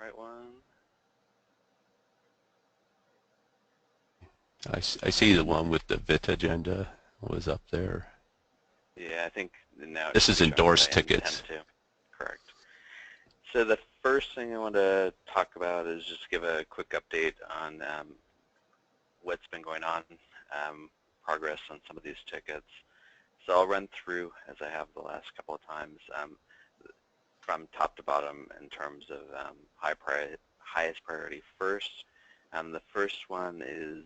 right one? I see the one with the VIT agenda was up there. Yeah, I think now it This should is be showing the endorsed intent tickets. to. Correct. So the first thing I want to talk about is just give a quick update on what's been going on, progress on some of these tickets. So I'll run through, as I have the last couple of times, from top to bottom in terms of highest priority first. The first one is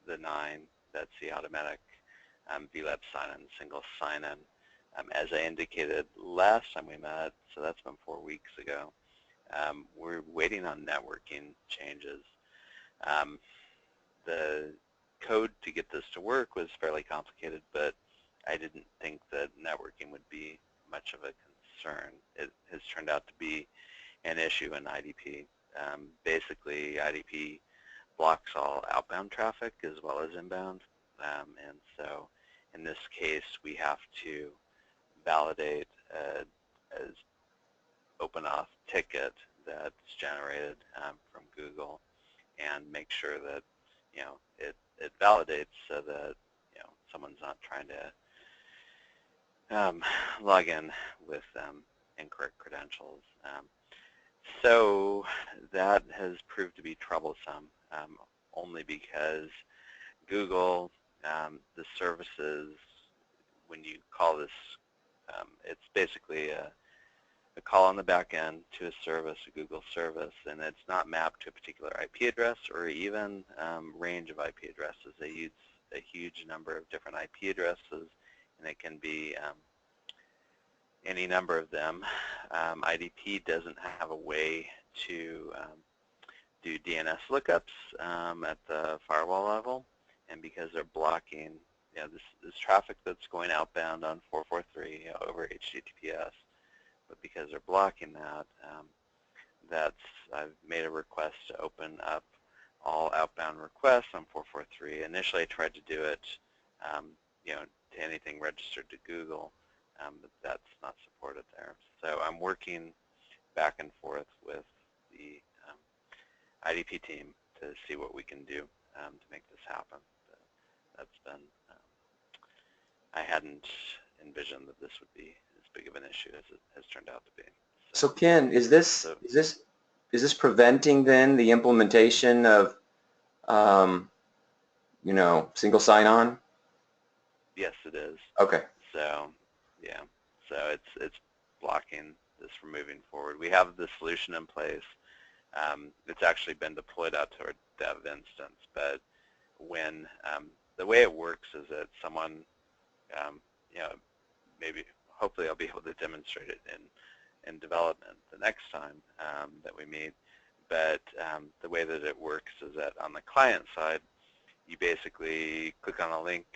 the 9, that's the automatic VLab sign-in, single sign-in. As I indicated last time we met, so that's been 4 weeks ago, we're waiting on networking changes. The code to get this to work was fairly complicated, but I didn't think that networking would be much of a concern. It has turned out to be an issue in IDP. Basically, IDP blocks all outbound traffic as well as inbound, and so in this case we have to validate as open auth ticket that's generated from Google and make sure that it validates so that someone's not trying to log in with incorrect credentials. So that has proved to be troublesome, only because Google, the services, when you call this, it's basically a call on the back end to a service, a Google service, and it's not mapped to a particular IP address or even range of IP addresses. They use a huge number of different IP addresses, and it can be any number of them. IDP doesn't have a way to do DNS lookups at the firewall level, and because they're blocking this traffic that's going outbound on 443 over HTTPS, but because they're blocking that, I've made a request to open up all outbound requests on 443. Initially, I tried to do it, to anything registered to Google, but that's not supported there. So I'm working back and forth with the IDP team to see what we can do to make this happen. But that's been, I hadn't envisioned that this would be as big of an issue as it has turned out to be. So Ken, is this preventing then the implementation of single sign-on? Yes, it is. Okay. So yeah, so it's blocking this from moving forward. We have the solution in place. It's actually been deployed out to our dev instance, but when the way it works is that someone, maybe hopefully I'll be able to demonstrate it in development the next time that we meet. But the way that it works is that on the client side, you basically click on a link,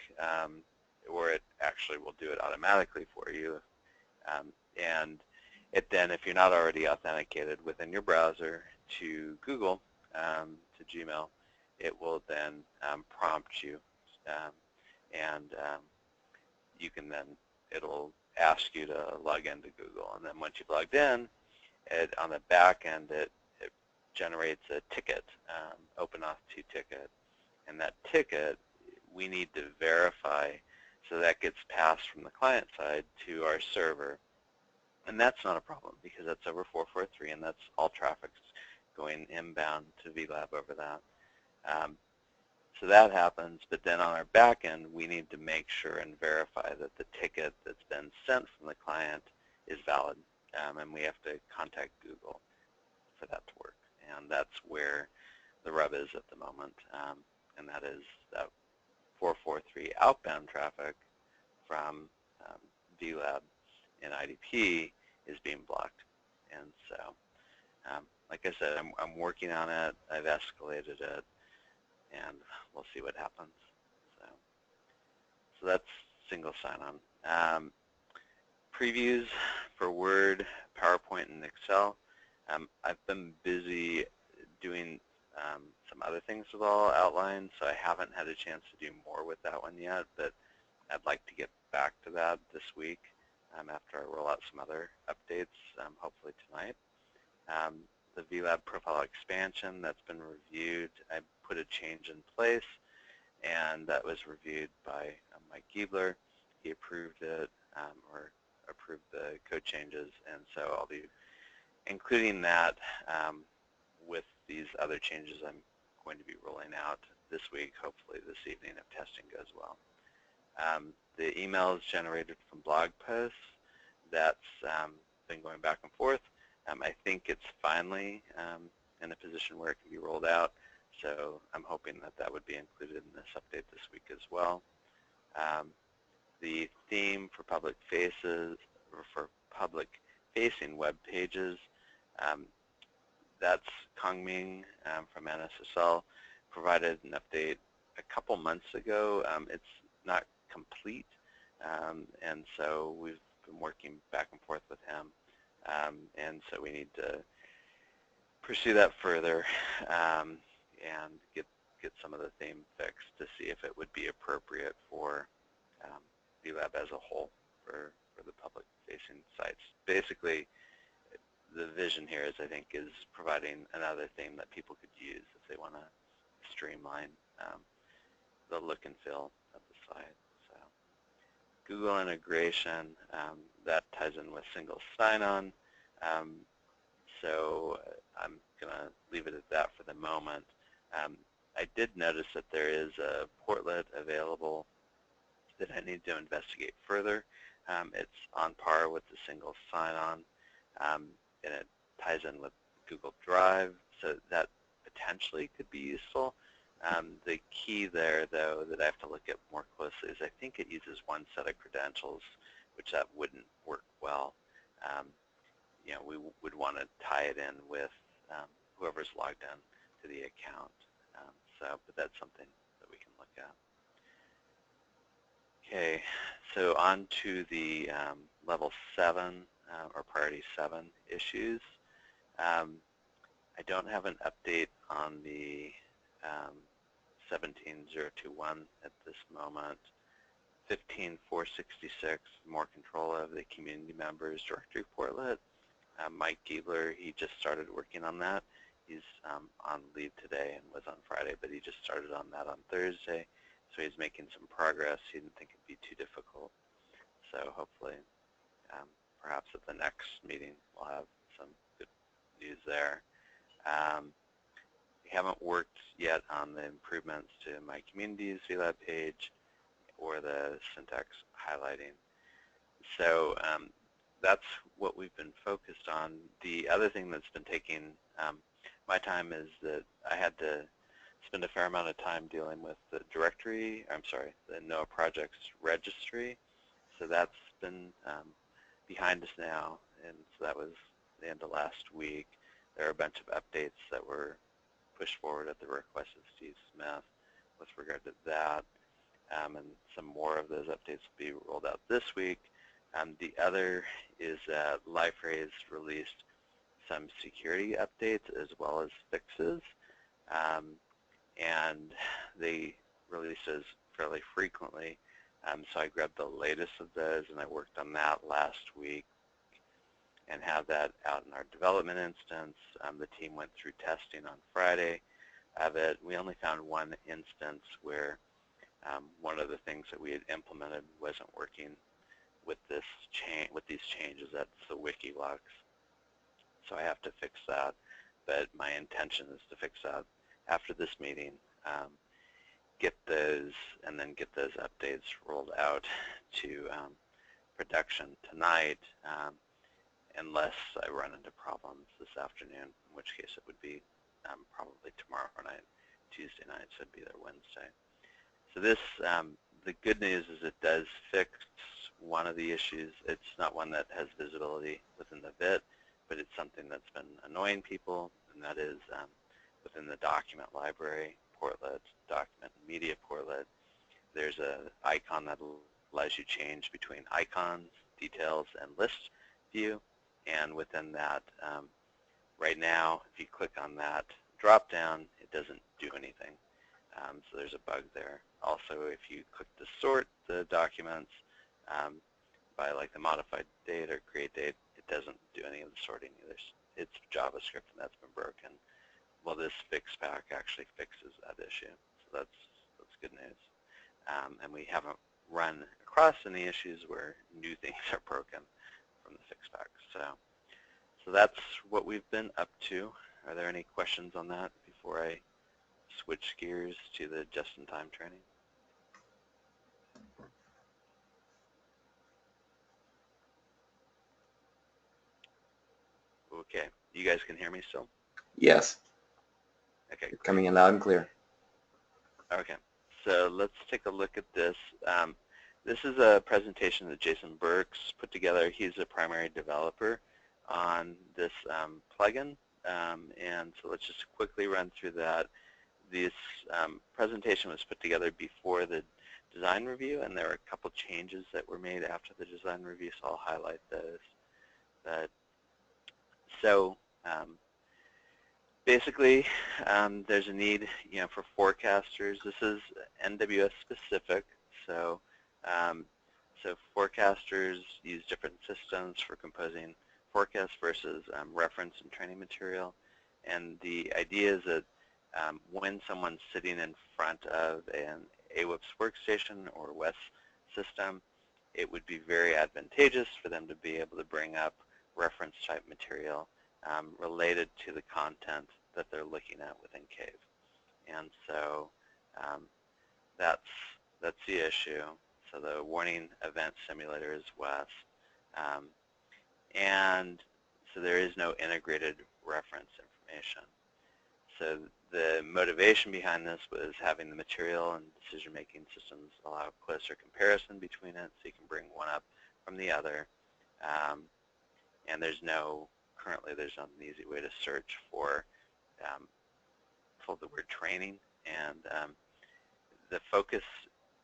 or it actually will do it automatically for you. And it then, if you're not already authenticated within your browser to Google, to Gmail, it will then prompt you, and you can then, it'll ask you to log into Google. And then once you've logged in, on the back end, it generates a ticket, OpenAuth2 ticket. And that ticket, we need to verify, so that gets passed from the client side to our server. And that's not a problem because that's over 443, and that's all traffic's going inbound to VLab over that. So that happens, but then on our back end, we need to make sure and verify that the ticket that's been sent from the client is valid, and we have to contact Google for that to work. And that's where the rub is at the moment, and that is that 443 outbound traffic from VLab and IDP is being blocked. And so, like I said, I'm working on it. I've escalated it, and we'll see what happens. So that's single sign-on. Previews for Word, PowerPoint, and Excel. I've been busy doing some other things with all outlines, so I haven't had a chance to do more with that one yet, but I'd like to get back to that this week after I roll out some other updates, hopefully tonight. the VLab profile expansion, that's been reviewed. I put a change in place, and that was reviewed by Mike Giebler. He approved it, or approved the code changes, and so I'll be including that with these other changes I'm going to be rolling out this week, hopefully this evening if testing goes well. The emails generated from blog posts, that's been going back and forth. I think it's finally in a position where it can be rolled out, so I'm hoping that that would be included in this update this week as well. The theme for public faces, or for public-facing web pages, that's Kongming from NSSL, provided an update a couple months ago. It's not complete, and so we've been working back and forth with him, and so we need to pursue that further and get some of the theme fixed to see if it would be appropriate for VLab as a whole for the public-facing sites. Basically, the vision here is, I think, is providing another theme that people could use if they want to streamline the look and feel of the site. So, Google integration, that ties in with single sign-on. So I'm going to leave it at that for the moment. I did notice that there is a portlet available that I need to investigate further. It's on par with the single sign-on, and it ties in with Google Drive, so that potentially could be useful. The key there, though, that I have to look at more closely is I think it uses one set of credentials, which that wouldn't work well. You know, we would want to tie it in with whoever's logged in to the account. But that's something that we can look at. Okay, so on to the level 7 or priority 7 issues. I don't have an update on the 17021 at this moment. 15466, more control of the community members directory portlet. Mike Giebler, he just started working on that. He's on leave today and was on Friday, but he just started on that on Thursday. So he's making some progress. He didn't think it'd be too difficult. So hopefully, perhaps at the next meeting, we'll have some good news there. We haven't worked yet on the improvements to my community's VLab page or the syntax highlighting. So that's what we've been focused on. The other thing that's been taking my time is that I had to spend a fair amount of time dealing with the directory, the NOAA projects registry. So that's been behind us now, and so that was the end of last week. There are a bunch of updates that were pushed forward at the request of Steve Smith with regard to that, and some more of those updates will be rolled out this week. The other is that Liferay's released some security updates as well as fixes, and they release those fairly frequently. So I grabbed the latest of those, and I worked on that last week and have that out in our development instance. The team went through testing on Friday of it. We only found one instance where one of the things that we had implemented wasn't working with these changes. That's the wiki logs. So I have to fix that, but my intention is to fix that after this meeting, get those, and then get those updates rolled out to production tonight, unless I run into problems this afternoon, in which case it would be probably tomorrow night, Tuesday night, so it'd be there Wednesday. So this, the good news is it does fix one of the issues. It's not one that has visibility within the VIT, but it's something that's been annoying people, and that is within the document library portlet, document and media portlet, there's an icon that allows you to change between icons, details, and list view. And within that, right now, if you click on that drop-down, it doesn't do anything. So there's a bug there. Also, if you click to sort the documents by like the modified date or create date, it doesn't do any of the sorting either. it's JavaScript and that's been broken. Well, this fix pack actually fixes that issue, so that's good news. And we haven't run across any issues where new things are broken from the fix pack. So that's what we've been up to. Are there any questions on that before I switch gears to the just-in-time training? Okay, you guys can hear me still? Yes. Okay. You're coming in loud and clear. Okay, so let's take a look at this. This is a presentation that Jason Burks put together. He's a primary developer on this plugin, and so let's just quickly run through that. This presentation was put together before the design review, and there were a couple changes that were made after the design review, so I'll highlight those. Basically, there's a need, for forecasters. This is NWS specific, so forecasters use different systems for composing forecasts versus reference and training material. And the idea is that when someone's sitting in front of an AWIPS workstation or WES system, it would be very advantageous for them to be able to bring up reference type material related to the content that they're looking at within CAVE. And so that's the issue. So the warning event simulator is WES. And so there is no integrated reference information. So the motivation behind this was having the material and decision-making systems allow closer comparison between it, so you can bring one up from the other. And currently there's not an easy way to search for the word training. And the focus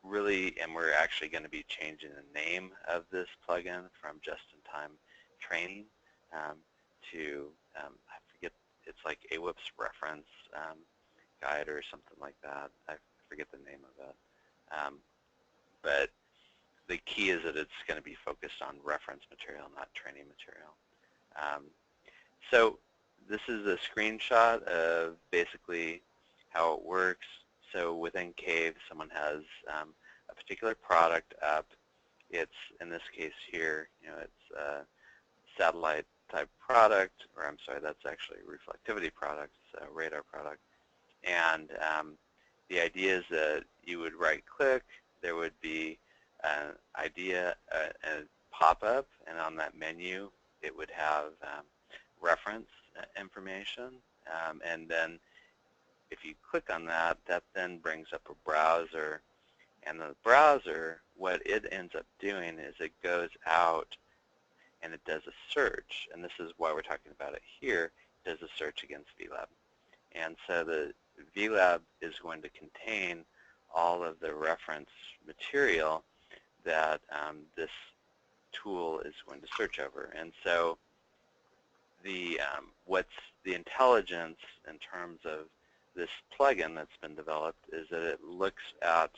really, and we're actually going to be changing the name of this plugin from just-in-time training to, I forget, it's like AWIPS reference guide or something like that. I forget the name of it. But the key is that it's going to be focused on reference material, not training material. So this is a screenshot of basically how it works. So within CAVE, someone has a particular product up. It's, in this case here, it's a satellite type product, or I'm sorry, that's actually a reflectivity product, it's a radar product. And the idea is that you would right click, there would be an idea, a pop-up, and on that menu it would have reference information, and then if you click on that, that then brings up a browser, and the browser, what it ends up doing is it goes out and it does a search, and this is why we're talking about it here. It does a search against VLab, and so the VLab is going to contain all of the reference material that this tool is going to search over. And so what's the intelligence in terms of this plugin that's been developed is that it looks at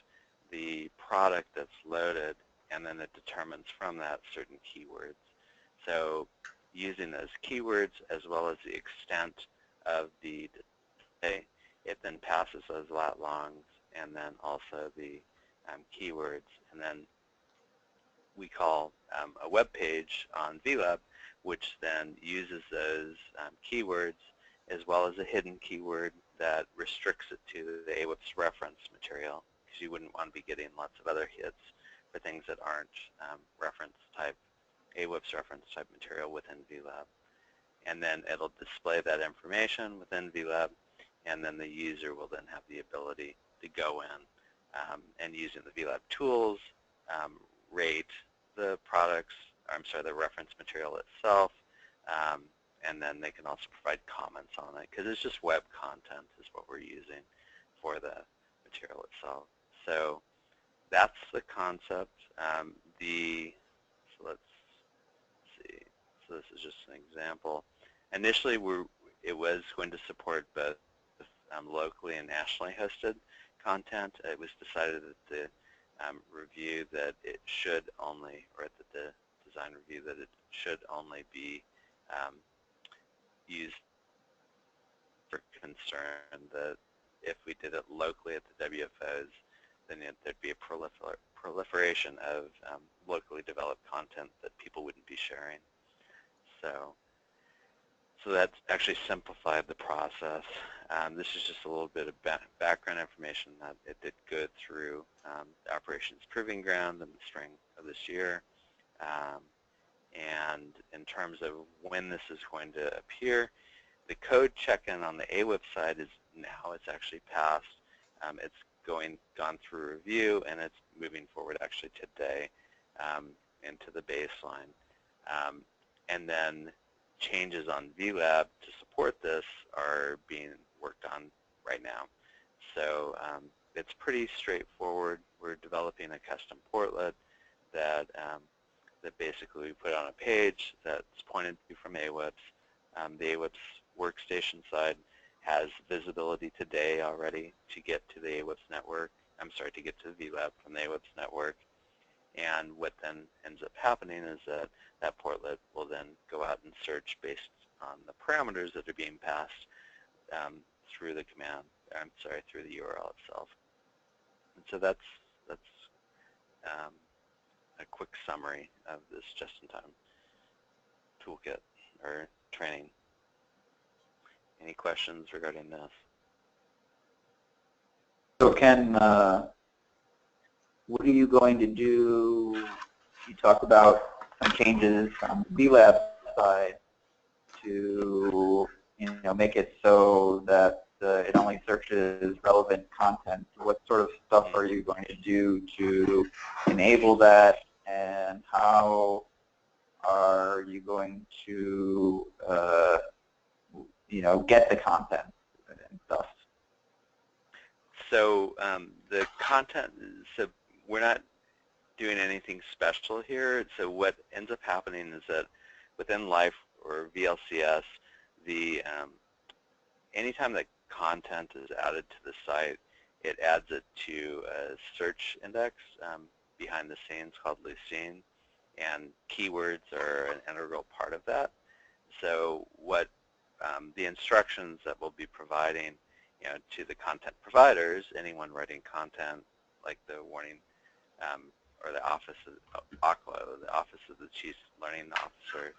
the product that's loaded, and then it determines from that certain keywords. So using those keywords as well as the extent of the display, it then passes those lat longs and then also the keywords, and then we call a web page on VLab, which then uses those keywords as well as a hidden keyword that restricts it to the AWIPS reference material, because you wouldn't want to be getting lots of other hits for things that aren't reference type, AWIPS reference type material within VLab. And then it'll display that information within VLab, and then the user will then have the ability to go in and using the VLab tools, rate the products, the reference material itself, and then they can also provide comments on it, because it's just web content is what we're using for the material itself. So that's the concept. So let's see. So this is just an example. Initially, it was going to support both locally and nationally hosted content. It was decided that the review that it should only, or at the design review, that it should only be used for concern that if we did it locally at the WFOs, then there'd be a proliferation of locally developed content that people wouldn't be sharing. So that's actually simplified the process. This is just a little bit of background information that it did go through the Operations Proving Ground in the spring of this year. And in terms of when this is going to appear, the code check-in on the AWIP side is now, it's actually passed. It's gone through review, and it's moving forward actually today into the baseline. And then changes on VLab to support this are being worked on right now. So it's pretty straightforward. We're developing a custom portlet that basically we put on a page that's pointed to from AWIPS. The AWIPS workstation side has visibility today already to get to the AWIPS network. I'm sorry, to get to the VLab from the AWIPS network. And what then ends up happening is that that portlet will then go out and search based on the parameters that are being passed through the command, through the URL itself. And so that's a quick summary of this just-in-time toolkit or training. Any questions regarding this? So Ken, what are you going to do? You talked about some changes on the VLab side to make it so that it only searches relevant content. What sort of stuff are you going to do to enable that, and how are you going to get the content and stuff? So the content, so we're not doing anything special here. So what ends up happening is that within Life or VLCS, anytime that content is added to the site, it adds it to a search index behind the scenes called Lucene, and keywords are an integral part of that. So what the instructions that we'll be providing to the content providers, anyone writing content like the warning or the Office of OCLO, the Office of the Chief Learning Officer,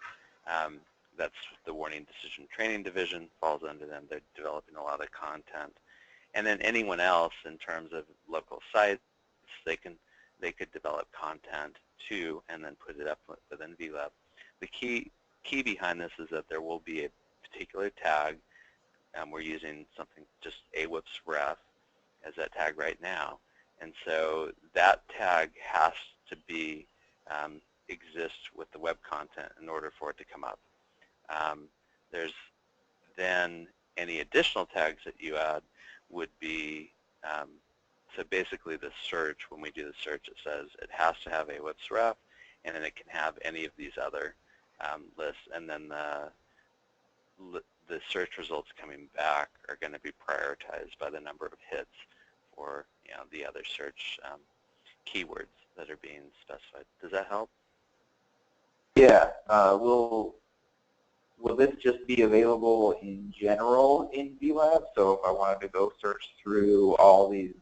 that's the Warning Decision Training Division, falls under them. They're developing a lot of content. And then anyone else in terms of local sites, they could develop content too and then put it up within VLab. The key behind this is that there will be a particular tag. We're using something just AWIPS ref as that tag right now. And so that tag has to be exist with the web content in order for it to come up. There's then any additional tags that you add would be, so basically the search, when we do the search, it says it has to have AWIPS ref, and then it can have any of these other lists, and then the search results coming back are going to be prioritized by the number of hits for the other search keywords that are being specified. Does that help? Yeah. Will this just be available in general in VLab? So if I wanted to go search through all these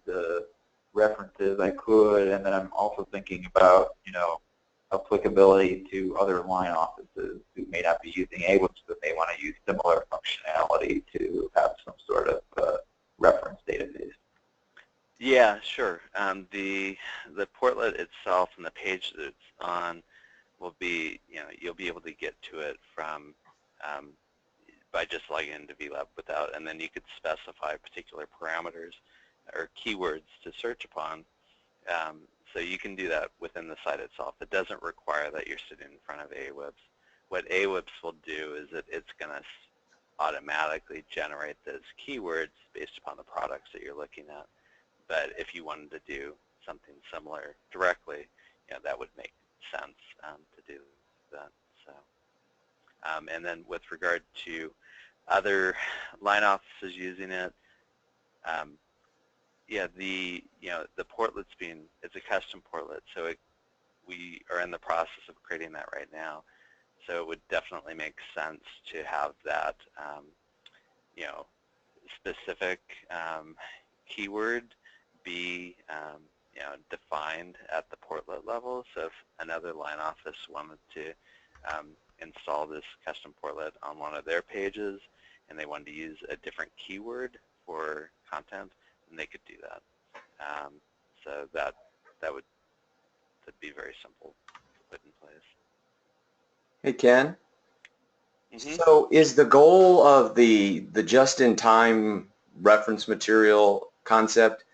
references, I could, and then I'm also thinking about applicability to other line offices who may not be using AWIPS, but may want to use similar functionality to have some sort of reference database. Yeah, sure. The portlet itself and the page that it's on will be, you'll be able to get to it from by just logging into VLab without, and then you could specify particular parameters or keywords to search upon. So you can do that within the site itself. It doesn't require that you're sitting in front of AWIPS. What AWIPS will do is that it's going to automatically generate those keywords based upon the products that you're looking at. But if you wanted to do something similar directly, that would make sense to do that. So, and then with regard to other line offices using it, yeah, the portlet's it's a custom portlet, so we are in the process of creating that right now. So it would definitely make sense to have that, you know, specific keyword be, you know, defined at the portlet level. So if another line office wanted to install this custom portlet on one of their pages and they wanted to use a different keyword for content, then they could do that. So that'd be very simple to put in place. Hey, Ken. Mm-hmm. So is the goal of the just-in-time reference material concept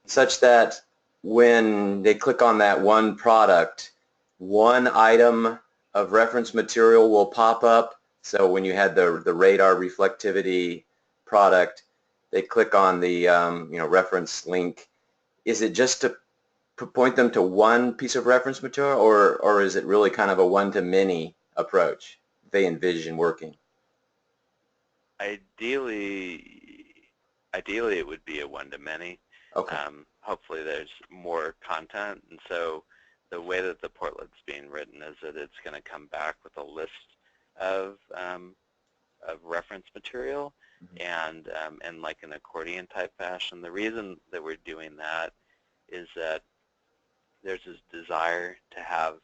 such that when they click on that one product, one item of reference material will pop up? So when you had the radar reflectivity product, they click on the you know, reference link. Is it just to point them to one piece of reference material, or is it really kind of a one-to-many approach they envision working? Ideally it would be a one-to-many. Okay. Hopefully there's more content, and so the way that the portlet's being written is that it's going to come back with a list of reference material, and like an accordion type fashion. The reason that we're doing that is that there's this desire to have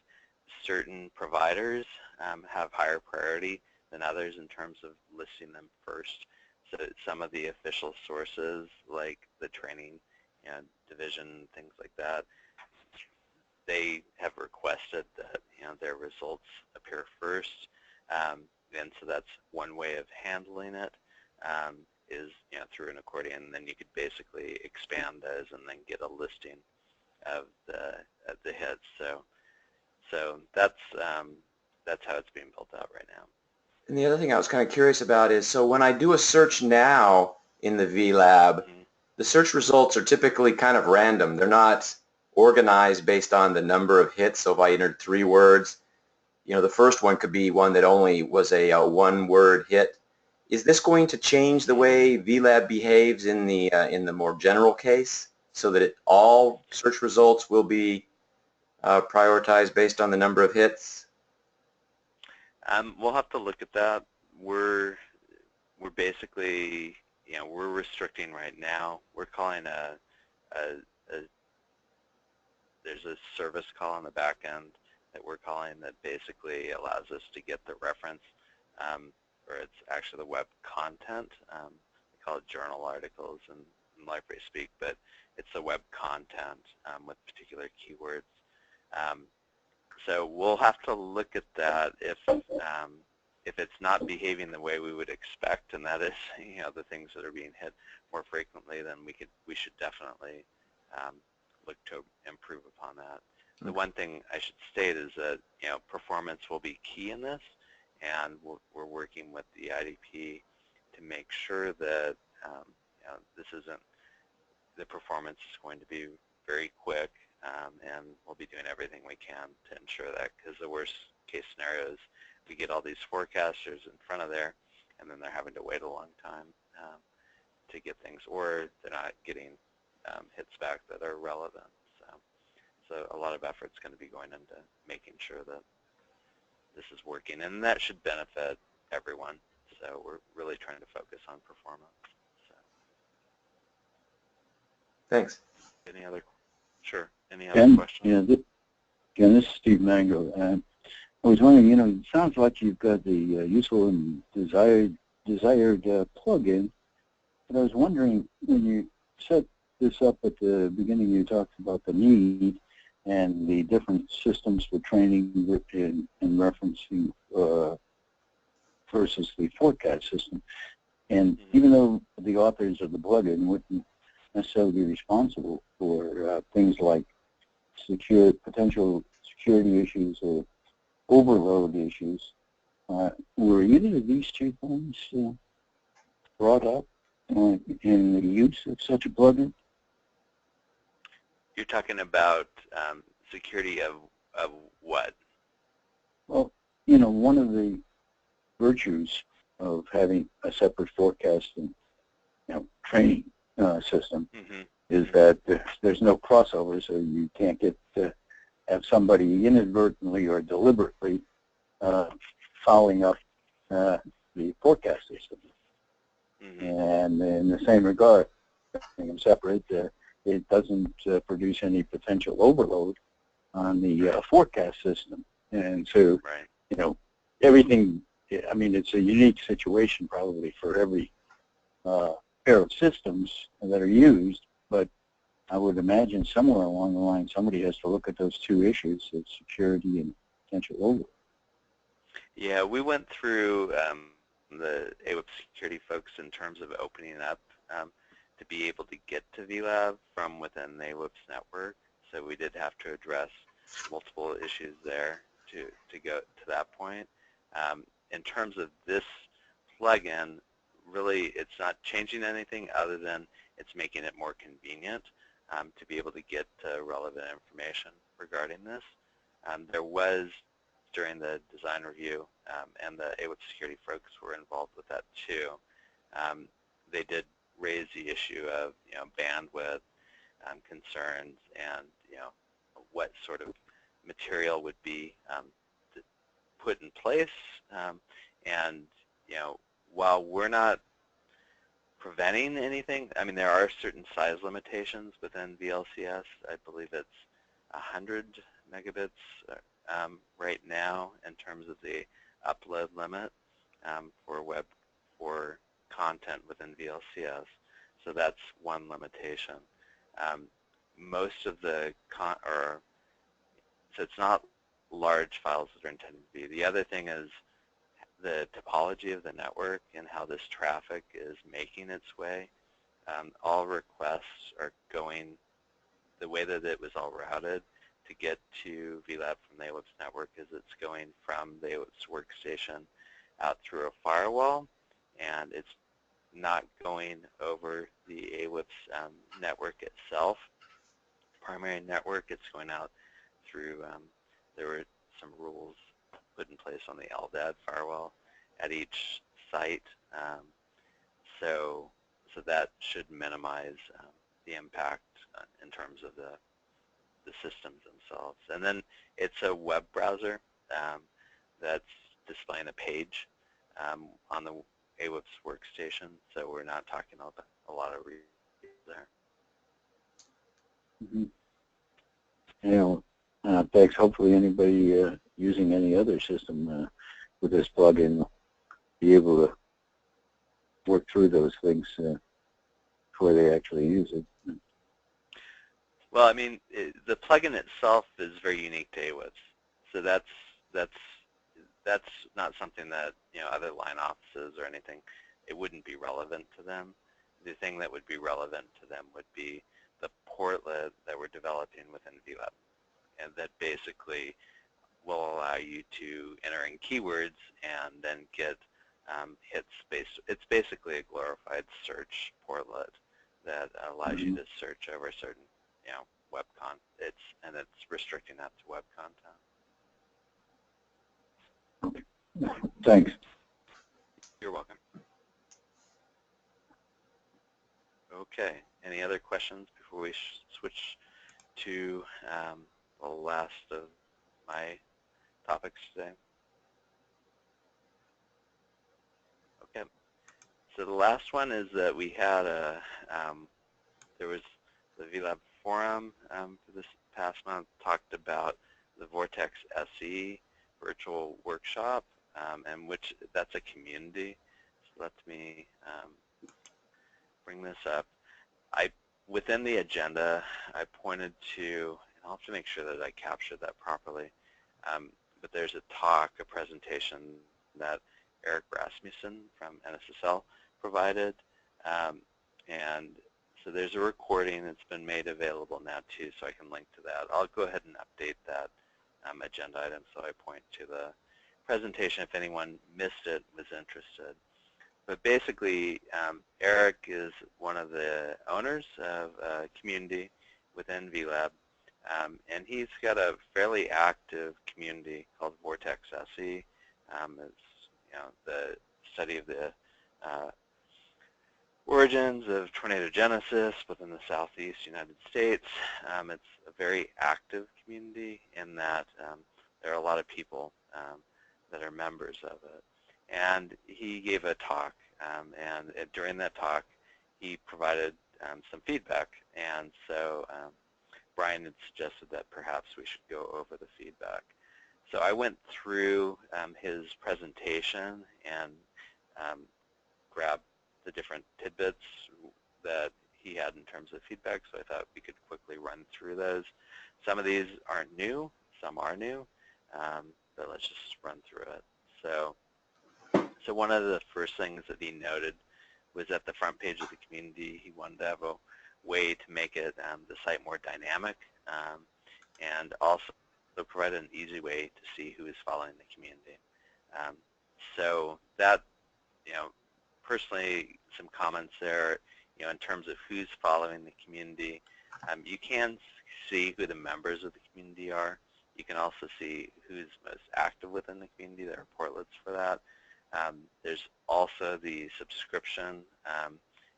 certain providers have higher priority than others in terms of listing them first. So that some of the official sources, like the training division, things like that, they have requested that their results appear first, and so that's one way of handling it. Is through an accordion, and then you could basically expand those and then get a listing of the hits. So that's how it's being built out right now. And the other thing I was kind of curious about is, so when I do a search now in the VLab, the search results are typically kind of random. They're not organized based on the number of hits. So if I entered 3 words, the first one could be one that only was a one-word hit. Is this going to change the way VLab behaves in the more general case, so that all search results will be prioritized based on the number of hits? We'll have to look at that. We're basically we're restricting right now. We're calling there's a service call on the back end that we're calling that basically allows us to get the reference, or it's actually the web content. We call it journal articles in library speak, but it's the web content with particular keywords. So we'll have to look at that if it's not behaving the way we would expect, and that is the things that are being hit more frequently, then we should definitely look to improve upon that. The one thing I should state is that performance will be key in this, and we're working with the IDP to make sure that this isn't, the performance is going to be very quick, and we'll be doing everything we can to ensure that, because the worst case scenario is we get all these forecasters in front of there, and then they're having to wait a long time to get things, or they're not getting hits back that are relevant. So a lot of effort's going to be going into making sure that this is working, and that should benefit everyone. So we're really trying to focus on performance. So. Thanks. Any other? Sure. Any other questions? Yeah, this is Steve Mango. I was wondering, it sounds like you've got the useful and desired plug-in, but I was wondering, when you set this up at the beginning, you talked about the need and the different systems for training and referencing versus the forecast system. And even though the authors of the plugin wouldn't necessarily be responsible for things like potential security issues or overload issues, were either of these two things brought up in the use of such a plugin? You're talking about security of what? Well, one of the virtues of having a separate forecasting training system is that there's no crossover, so you can't get to have somebody inadvertently or deliberately fouling up the forecast system. And in the same regard, having them separate, it doesn't produce any potential overload on the forecast system. And so, you know, everything, I mean, it's a unique situation probably for every pair of systems that are used, but I would imagine somewhere along the line somebody has to look at those two issues of security and potential overload. Yeah, we went through the AWIP security folks in terms of opening up to be able to get to VLab from within the AWIP's network. So we did have to address multiple issues there to go to that point. In terms of this plugin, really it's not changing anything other than it's making it more convenient to be able to get relevant information regarding this. There was, during the design review, and the AWIP security folks were involved with that too, they did raise the issue of, you know, bandwidth concerns and, you know, what sort of material would be put in place. And, you know, while we're not preventing anything, I mean, there are certain size limitations within VLCS. I believe it's 100 megabits right now in terms of the upload limit for content within VLCS. So that's one limitation. Most of the so it's not large files that are intended to be. The other thing is the topology of the network and how this traffic is making its way. All requests are going, the way that it was all routed to get to VLab from the AWIP's network is it's going from the AWIP's workstation out through a firewall, and it's not going over the AWIP's network itself, primary network. It's going out through, there were some rules put in place on the LDAD firewall at each site. So that should minimize the impact in terms of the systems themselves. And then it's a web browser that's displaying a page on the AWIP's workstation, so we're not talking about a lot of reading there. You know, thanks. Hopefully anybody using any other system with this plugin will be able to work through those things before they actually use it. Well, I mean, the plugin itself is very unique to AWIPS, so that's not something that, you know, other line offices or anything, it wouldn't be relevant to them. The thing that would be relevant to them would be the portlet that we're developing within VLab, and that basically will allow you to enter in keywords and then get hits based. It's basically a glorified search portlet that allows you to search over certain, you know, web content. And it's restricting that to web content. Thanks. You're welcome. Okay. Any other questions before we switch to the last of my topics today? Okay. So the last one is that we had there was the VLab forum for this past month talked about the Vortex SE virtual workshop, and which that's a community. So let me bring this up. Within the agenda, I pointed to, and I'll have to make sure that I captured that properly, but there's a presentation that Eric Rasmussen from NSSL provided, and so there's a recording that's been made available now too, so I can link to that. I'll go ahead and update that agenda item so I point to the presentation if anyone missed it, was interested. But basically, Eric is one of the owners of a community within VLab, and he's got a fairly active community called Vortex SE. It's, you know, the study of the origins of tornadogenesis within the southeast United States. It's a very active community in that there are a lot of people that are members of it. And he gave a talk, and during that talk, he provided some feedback. And so Brian had suggested that perhaps we should go over the feedback. So I went through his presentation and grabbed the different tidbits that he had in terms of feedback, so I thought we could quickly run through those. Some of these aren't new, some are new, but let's just run through it. So one of the first things that he noted was at the front page of the community, he wanted to have a way to make it the site more dynamic, and also provide an easy way to see who is following the community. So that, personally, some comments there, in terms of who's following the community. You can see who the members of the community are. You can also see who's most active within the community. There are portlets for that. There's also the subscription.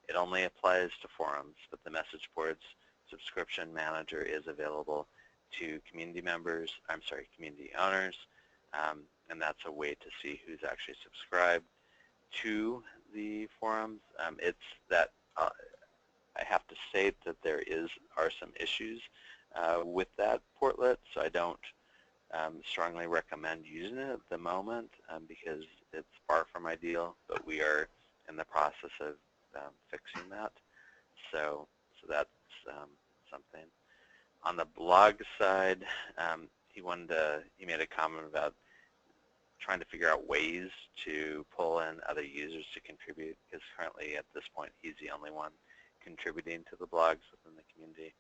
It only applies to forums, but the message boards subscription manager is available to community members, community owners, and that's a way to see who's actually subscribed to the forums. It's that I have to state that there are some issues with that portlet, so I don't strongly recommend using it at the moment because it's far from ideal, but we are in the process of fixing that. So that's something. On the blog side, he made a comment about trying to figure out ways to pull in other users to contribute, because currently at this point he's the only one contributing to the blogs within the community.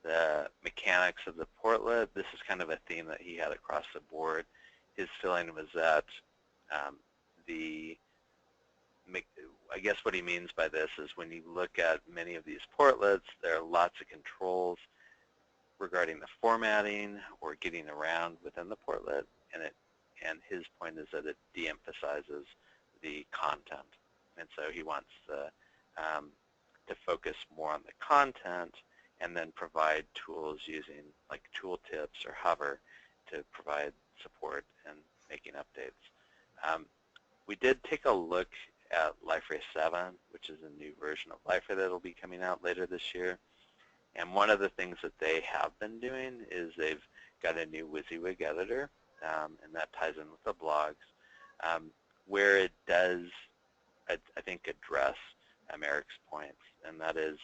The mechanics of the portlet, this is kind of a theme that he had across the board. His feeling was that I guess what he means by this is when you look at many of these portlets, there are lots of controls regarding the formatting or getting around within the portlet, and his point is that it de-emphasizes the content. And so he wants to focus more on the content and then provide tools using like tooltips or Hover to provide support and making updates. We did take a look at Liferay 7, which is a new version of Liferay that will be coming out later this year. And one of the things that they have been doing is they've got a new WYSIWYG editor, and that ties in with the blogs, where it does, I think, address Eric's points, and that is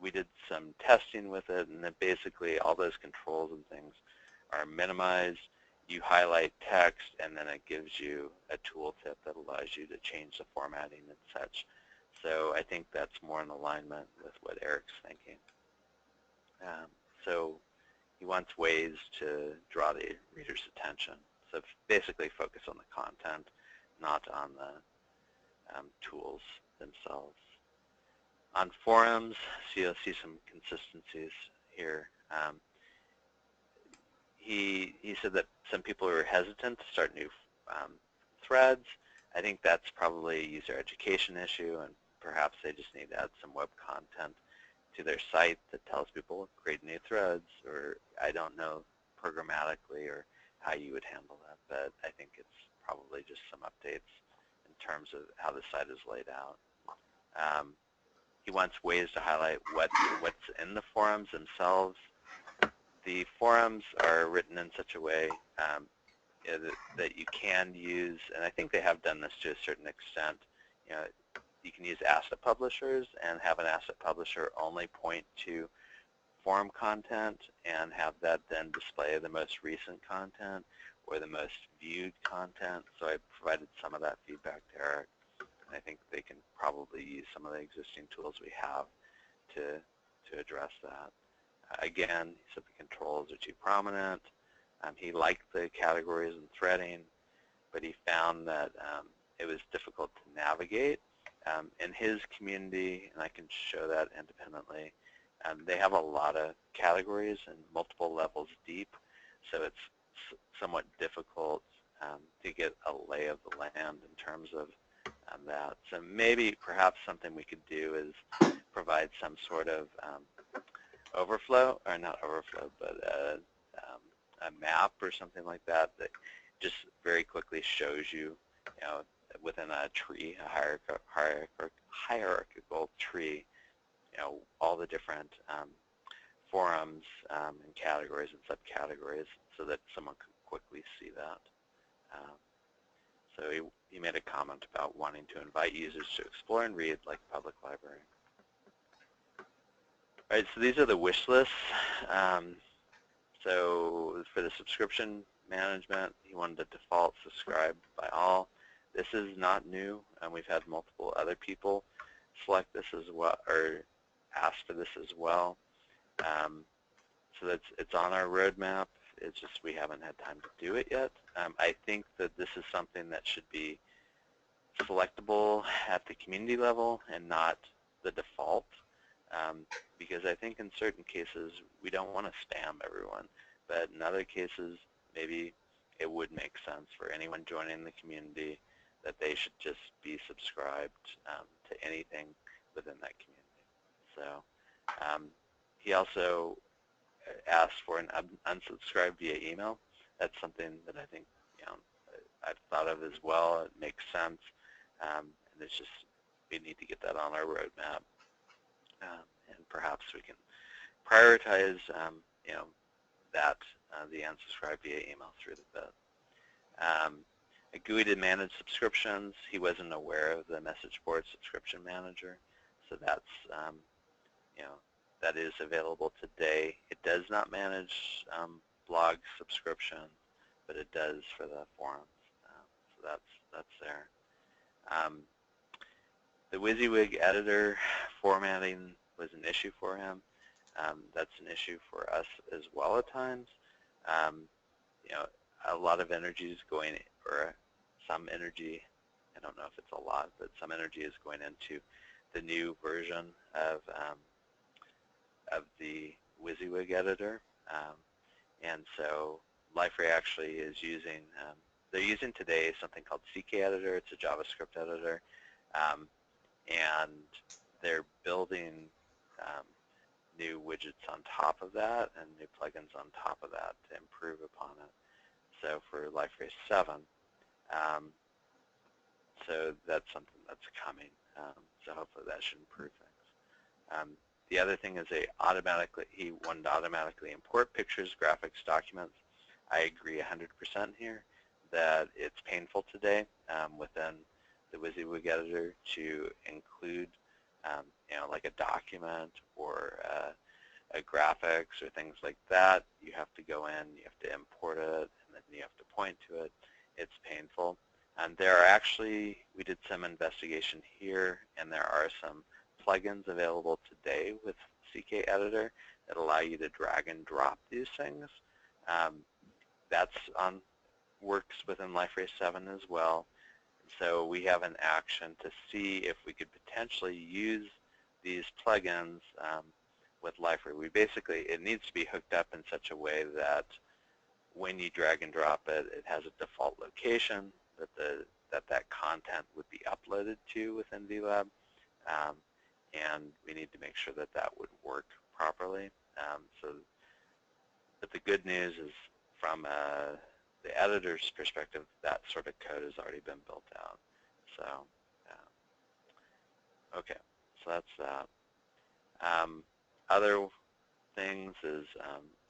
we did some testing with it, and then basically all those controls and things are minimized. You highlight text, and then it gives you a tooltip that allows you to change the formatting and such. So I think that's more in alignment with what Eric's thinking. So he wants ways to draw the reader's attention. So basically focus on the content, not on the tools themselves. On forums, so you'll see some consistencies here. He said that some people are hesitant to start new threads. I think that's probably a user education issue, and perhaps they just need to add some web content to their site that tells people create new threads, or I don't know programmatically or how you would handle that, but I think it's probably just some updates in terms of how the site is laid out. He wants ways to highlight what's in the forums themselves. The forums are written in such a way that you can use, and I think they have done this to a certain extent. You can use asset publishers and have an asset publisher only point to forum content and have that then display the most recent content or the most viewed content. So I provided some of that feedback to Eric, and I think they can probably use some of the existing tools we have to address that. Again, he said the controls are too prominent. He liked the categories and threading, but he found that it was difficult to navigate. In his community, and I can show that independently, they have a lot of categories and multiple levels deep, so it's somewhat difficult to get a lay of the land in terms of that. So maybe perhaps something we could do is provide some sort of overflow, or not overflow, but a map or something like that that just very quickly shows you, within a tree, a hierarchical tree, all the different forums and categories and subcategories so that someone could quickly see that. So he made a comment about wanting to invite users to explore and read like a public library. All right, so these are the wish lists. So for the subscription management, he wanted the default subscribed by all. This is not new, and we've had multiple other people select this as well, or ask for this as well. So it's on our roadmap. It's just we haven't had time to do it yet. I think that this is something that should be selectable at the community level and not the default, because I think in certain cases we don't want to spam everyone, but in other cases maybe it would make sense for anyone joining the community that they should just be subscribed to anything within that community. So he also asked for an unsubscribe via email. That's something that I think I've thought of as well. It makes sense, and it's just we need to get that on our roadmap, and perhaps we can prioritize that the unsubscribe via email through the bit. A GUI to manage subscriptions. He wasn't aware of the message board subscription manager, so that's that is available today. It does not manage blog subscription, but it does for the forums. So that's there. The WYSIWYG editor formatting was an issue for him. That's an issue for us as well at times. A lot of energy is going, or some energy, I don't know if it's a lot, but some energy is going into the new version of the WYSIWYG editor. And so Liferay actually is using, they're using today something called CK editor. It's a JavaScript editor. And they're building new widgets on top of that and new plugins on top of that to improve upon it. So for Liferay 7, so that's something that's coming. So hopefully that should improve things. The other thing is he wanted to automatically import pictures, graphics, documents. I agree 100% here that it's painful today within the WYSIWYG editor to include like a document or a graphics or things like that. You have to go in, you have to import it, and then you have to point to it. It's painful. And there are actually, we did some investigation here, and there are some plugins available today with CK Editor that allow you to drag and drop these things. That's works within Liferay 7 as well. So we have an action to see if we could potentially use these plugins with Liferay. It needs to be hooked up in such a way that when you drag and drop it, it has a default location that content would be uploaded to within VLab. And we need to make sure that that would work properly. But the good news is from the editor's perspective, that sort of code has already been built out. So, okay, so that's that. Other things is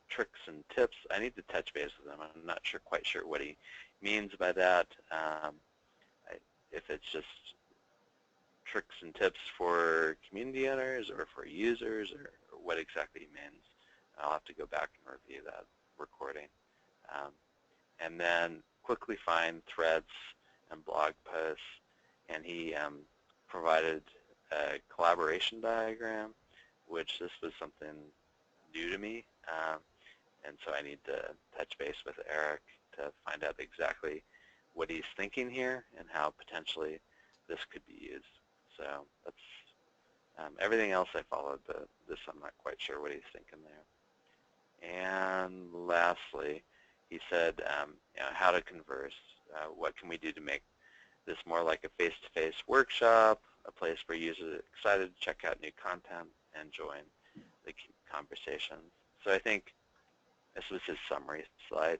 tricks and tips. I need to touch base with him. I'm not quite sure what he means by that. If it's just tricks and tips for community owners or for users, or what exactly he means. I'll have to go back and review that recording. And then quickly find threads and blog posts. And he provided a collaboration diagram, which this was something new to me. And so I need to touch base with Eric to find out exactly what he's thinking here and how potentially this could be used. So that's everything else I followed, but this I'm not quite sure what he's thinking there. And lastly, he said how to converse. What can we do to make this more like a face-to-face workshop, a place for users excited to check out new content and join the conversations. So I think this was his summary slide.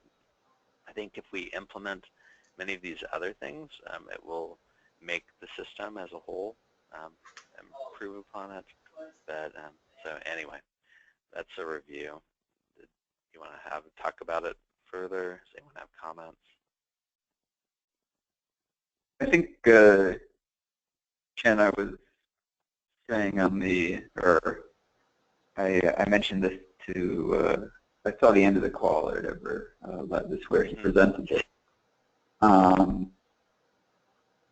I think if we implement many of these other things, it will make the system as a whole improve upon it. But so anyway, that's a review. Did you want to talk about it further? Does anyone have comments? I think, Ken, I was saying on the, or I mentioned this to, I saw the end of the call or whatever, this where he presented it.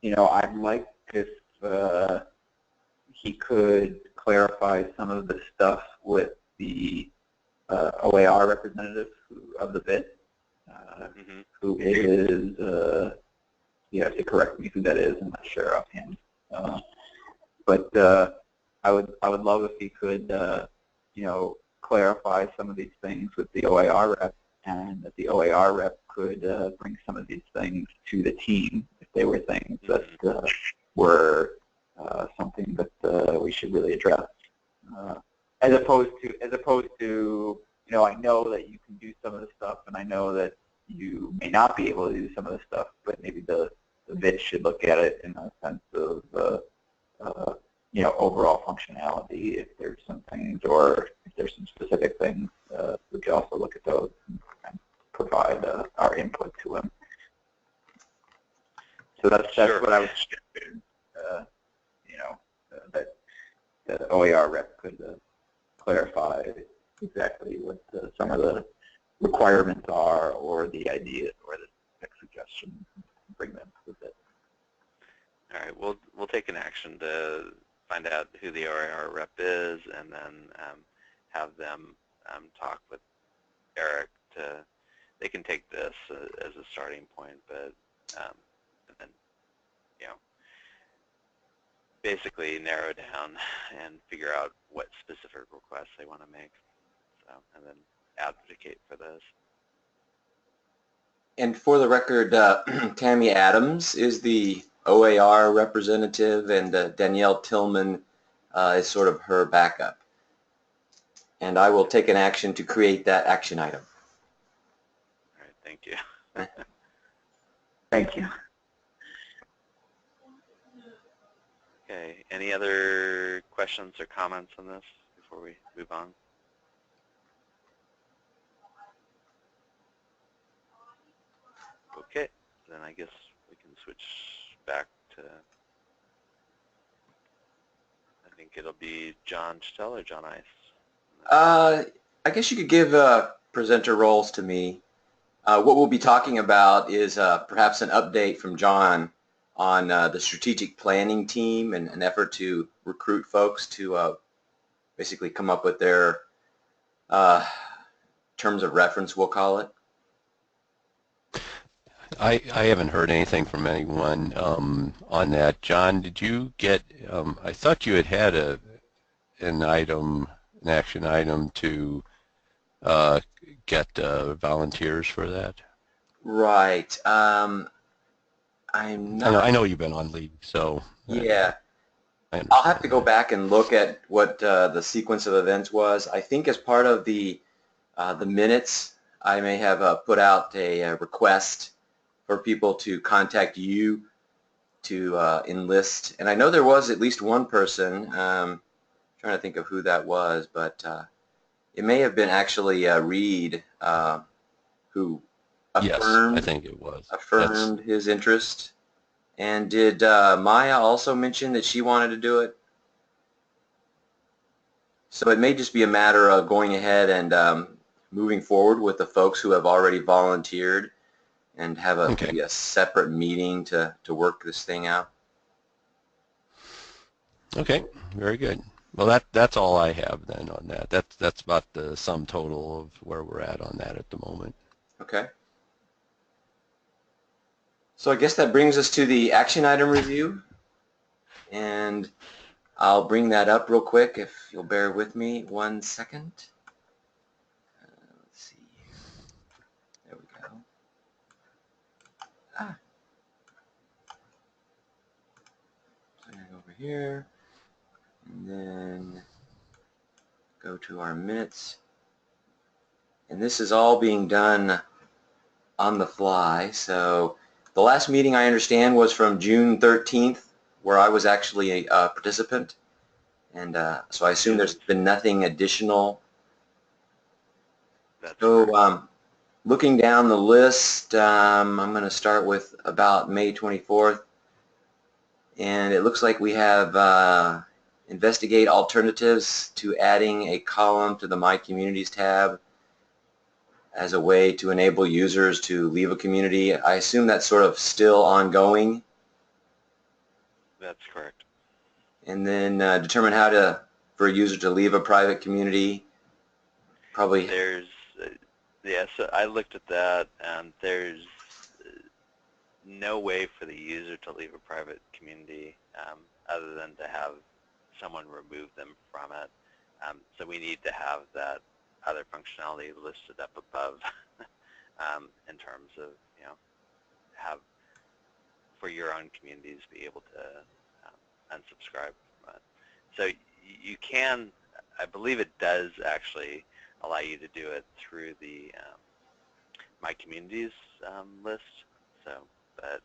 You know, I'd like if he could clarify some of the stuff with the OAR representative of the VIT, who is, you have to correct me who that is, I'm not sure offhand. But I would love if he could, you know, clarify some of these things with the OAR rep, and that the OAR rep could bring some of these things to the team if they were things that were something that we should really address, as opposed to, you know, I know that you can do some of the stuff, and I know that you may not be able to do some of the stuff, but maybe the VIT should look at it in a sense of you know, overall functionality. If there's some things, or if there's some specific things, we could also look at those and provide our input to them. So that's what I was suggesting. You know, that the OAR rep could clarify exactly what some of the requirements are, or the ideas, or the suggestions, and bring them to it. All right, we'll take an action to find out who the OAR rep is, and then have them talk with Eric. They can take this as a starting point, but and then, you know, basically narrow down and figure out what specific requests they want to make, so, and then advocate for those. And for the record, Tammy Adams is the OAR representative, and Danielle Tillman is sort of her backup. And I will take an action to create that action item. All right, thank you. Thank you. Okay, any other questions or comments on this before we move on? Okay, then I guess we can switch back to, I think it'll be John Stell or John Ice. I guess you could give presenter roles to me. What we'll be talking about is perhaps an update from John on the strategic planning team, and an effort to recruit folks to basically come up with their terms of reference, we'll call it. I haven't heard anything from anyone on that. John, did you get, I thought you had an action item to get volunteers for that. Right. I'm not. I know you've been on leave, so. Yeah. I'll have to go back and look at what the sequence of events was. I think as part of the minutes, I may have put out a request for people to contact you to enlist. And I know there was at least one person, trying to think of who that was, but it may have been actually Reed, who affirmed, yes, I think it was. affirmed his interest. And did Maya also mention that she wanted to do it? So it may just be a matter of going ahead and moving forward with the folks who have already volunteered, and have maybe a separate meeting to work this thing out. Okay, very good. Well, that's all I have then on that. That's about the sum total of where we're at on that at the moment. Okay. So I guess that brings us to the action item review, and I'll bring that up real quick if you'll bear with me 1 second. Let's see. There we go. So I'm going to go over here, and then go to our minutes. And this is all being done on the fly. So the last meeting, I understand, was from June 13th, where I was actually a participant. And so I assume there's been nothing additional. That's So looking down the list, I'm going to start with about May 24th. And it looks like we have investigate alternatives to adding a column to the My Communities tab as a way to enable users to leave a community. I assume that's sort of still ongoing. That's correct. And then determine how for a user to leave a private community. Probably. There's, yeah, so I looked at that, and there's no way for the user to leave a private community other than to have someone remove them from it. So we need to have that other functionality listed up above in terms of, have for your own communities be able to unsubscribe from it. So you can, I believe it does actually allow you to do it through the My Communities list. So, but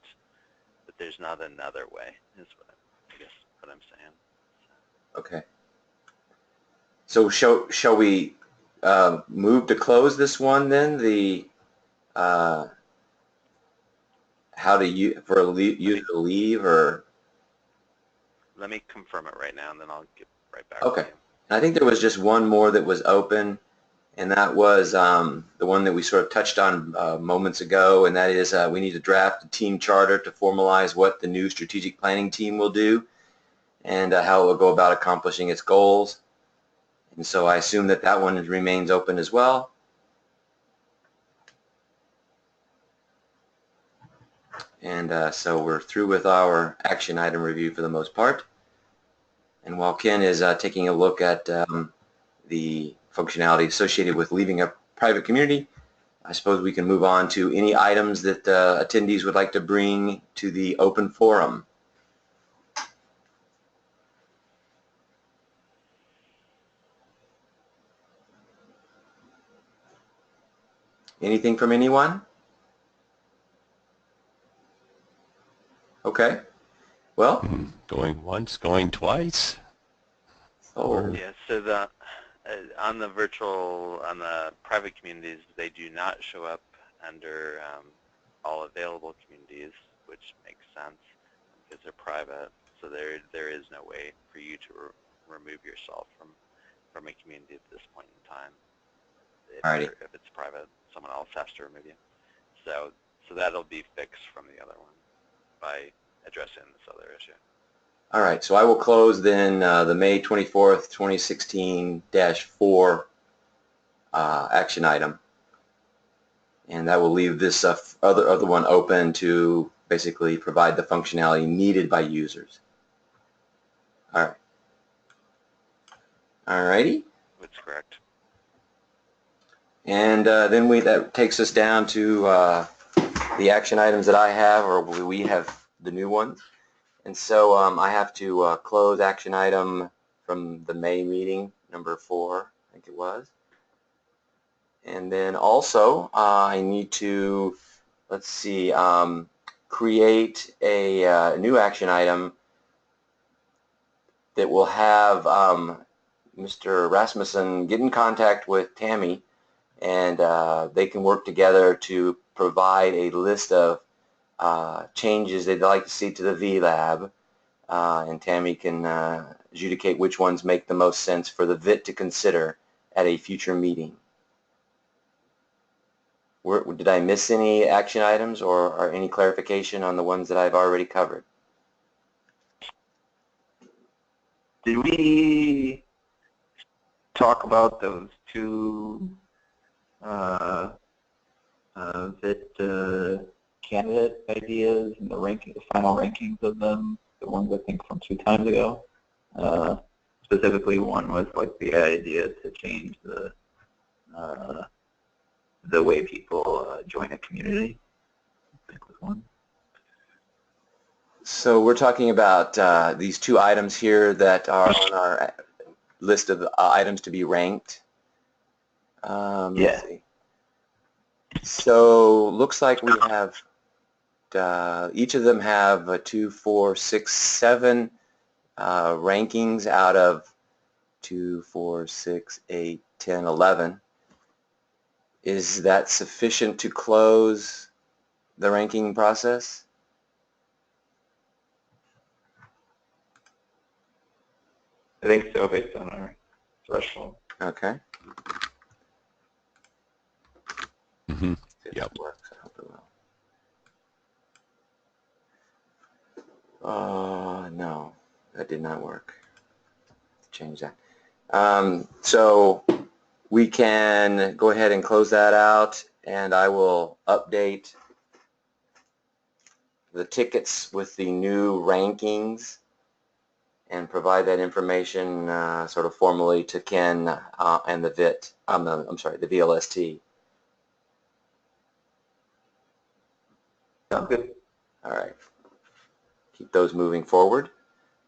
there's not another way, is what I guess what I'm saying. So. Okay. So shall we move to close this one then? The how to for a user to leave, or let me confirm it right now, and then I'll get right back. Okay. To you. I think there was just one more that was open, and that was the one that we sort of touched on moments ago, and that is we need to draft a team charter to formalize what the new strategic planning team will do and how it will go about accomplishing its goals. And so I assume that that one remains open as well. And so we're through with our action item review for the most part. And while Ken is taking a look at the functionality associated with leaving a private community, I suppose we can move on to any items that attendees would like to bring to the open forum. Anything from anyone? Okay. Well, going once, going twice. Oh. Yeah. So the on the private communities, they do not show up under all available communities, which makes sense because they're private. So there is no way for you to remove yourself from a community at this point in time. If it's private, someone else has to remove you. So that'll be fixed from the other one by addressing this other issue. All right, so I will close then the May 24th, 2016-4 action item. And that will leave this other one open to basically provide the functionality needed by users. All right. All righty. That's correct. And then that takes us down to the action items that I have, or we have the new ones. And so I have to close action item from the May meeting, number 4, I think it was. And then also I need to, let's see, create a new action item that will have Mr. Rasmussen get in contact with Tammy, and they can work together to provide a list of changes they'd like to see to the VLab, and Tammy can adjudicate which ones make the most sense for the VIT to consider at a future meeting. Did I miss any action items or any clarification on the ones that I've already covered? Did we talk about those two VIT candidate ideas and the final rankings of them? The ones I think from 2 times ago. Specifically, one was like the idea to change the way people join a community. I think was one. So we're talking about these 2 items here that are on our list of items to be ranked. Yeah. Let's see. So looks like we have each of them have 2, 4, 6, 7 rankings out of 2, 4, 6, 8, 10, 11. Is that sufficient to close the ranking process? I think so, based on our threshold. Okay. Mm-hmm. If Yep. it works, I hope it will. No, that did not work. Change that. So we can go ahead and close that out, and I will update the tickets with the new rankings and provide that information sort of formally to Ken and the VIT. I'm sorry, the VLST. Sounds good. All right. Keep those moving forward.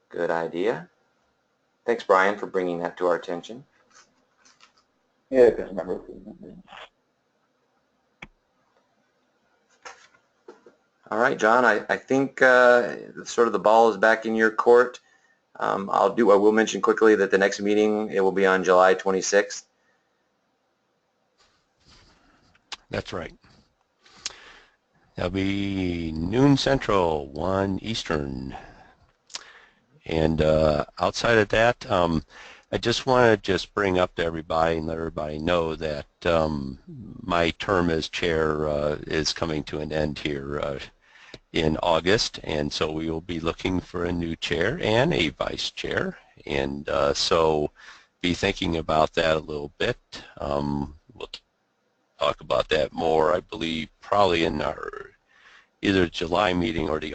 Good idea. Thanks, Brian, for bringing that to our attention. Yeah, I can remember. All right, John, I think sort of the ball is back in your court. I will mention quickly that the next meeting, it will be on July 26th. That's right. That'll be noon Central, 1 Eastern. And outside of that, I just want to bring up to everybody and let everybody know that my term as chair is coming to an end here in August, and so we will be looking for a new chair and a vice chair, and so be thinking about that a little bit. We'll talk about that more, I believe, probably in our either July meeting or the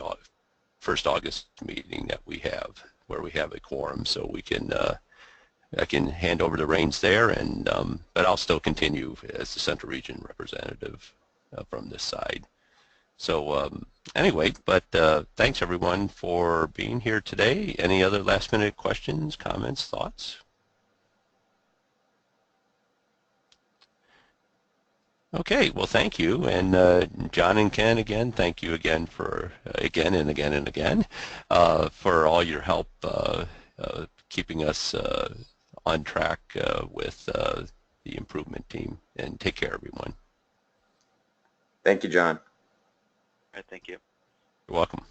first August meeting that we have, where we have a quorum, so we can I can hand over the reins there, and but I'll still continue as the Central Region representative from this side. So anyway, but thanks everyone for being here today. Any other last minute questions, comments, thoughts? Okay, well, thank you, and John and Ken, again, thank you again for again and again and again for all your help keeping us on track with the improvement team. And take care, everyone. Thank you, John. All right, thank you. You're welcome.